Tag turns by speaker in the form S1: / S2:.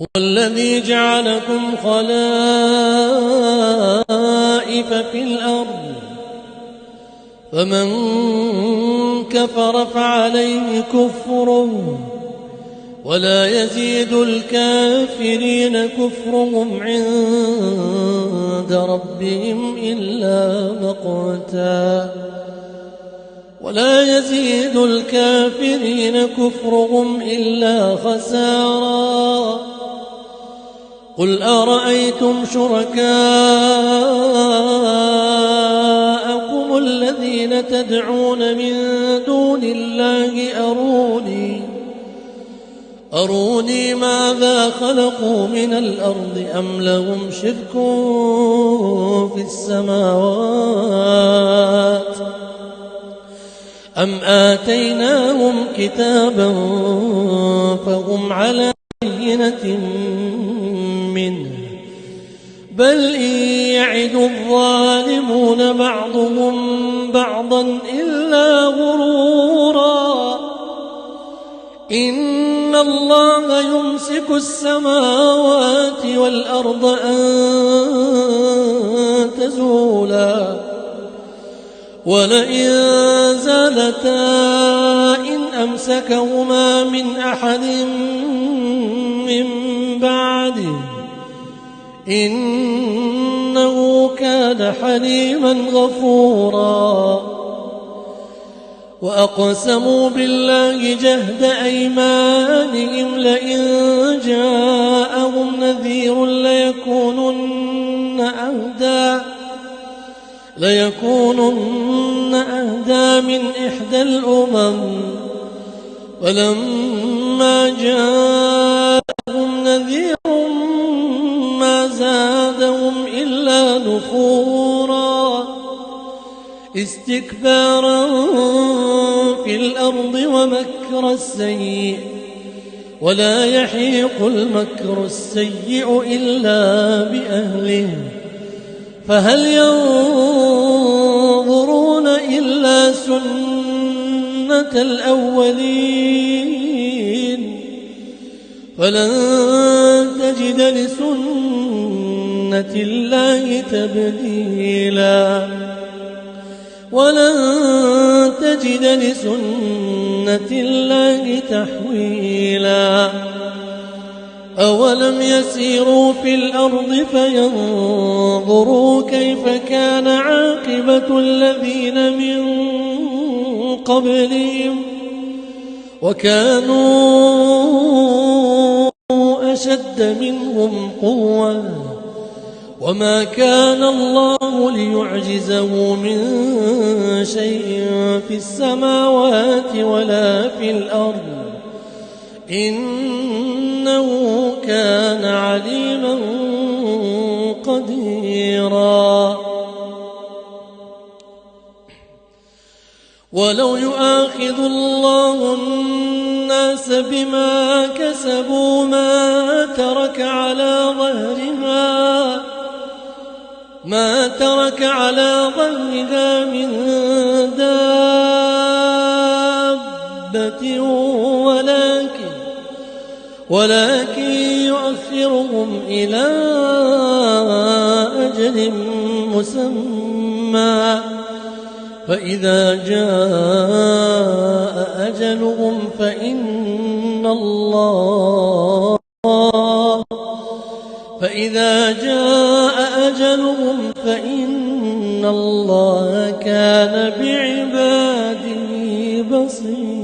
S1: هو الذي جعلكم خلائف في الأرض فمن كفر فعليه كفره ولا يزيد الكافرين كفرهم عند ربهم إلا مقتا ولا يزيد الكافرين كفرهم إلا خسارا قل أرأيتم شركاءكم الذين تدعون من دون الله أروني ماذا خلقوا من الأرض أم لهم شرك في السماوات أم آتيناهم كتابا فهم على بينة منه بل إن يعد الظالمون بعضهم بعضا إلا غرورا إن الله يمسك السماوات والأرض أن تزولا ولئن زالتا إن أمسكهما من أحد من بعده إنه كان حليما غفورا وأقسموا بالله جهد أيمانهم لئن جاءهم نذير ليكونن أهدى من إحدى الأمم ولما جاءهم نذير ما زادهم إلا نفورا استكبارا في الأرض ومكر السيء ولا يحيق المكر السيء إلا بأهله فهل ينظرون إلا سنة الأولين فلن تجد لسنة الله تبديلا ولن تجد لسنة الله تحويلا أولم يسيروا في الأرض فينظروا كيف كان عاقبة الذين من قبلهم وكانوا أشد منهم قوة وما كان الله ليعجزه من شيء في السماوات ولا في الأرض إنه كان عليما قديرا ولو يؤاخذ الله الناس بما كسبوا ما ترك على ظهرها من دابة ولكن يؤخرهم إلى أجل مسمى فإذا جاء أجلهم فإن الله كان بعباده بصيرا.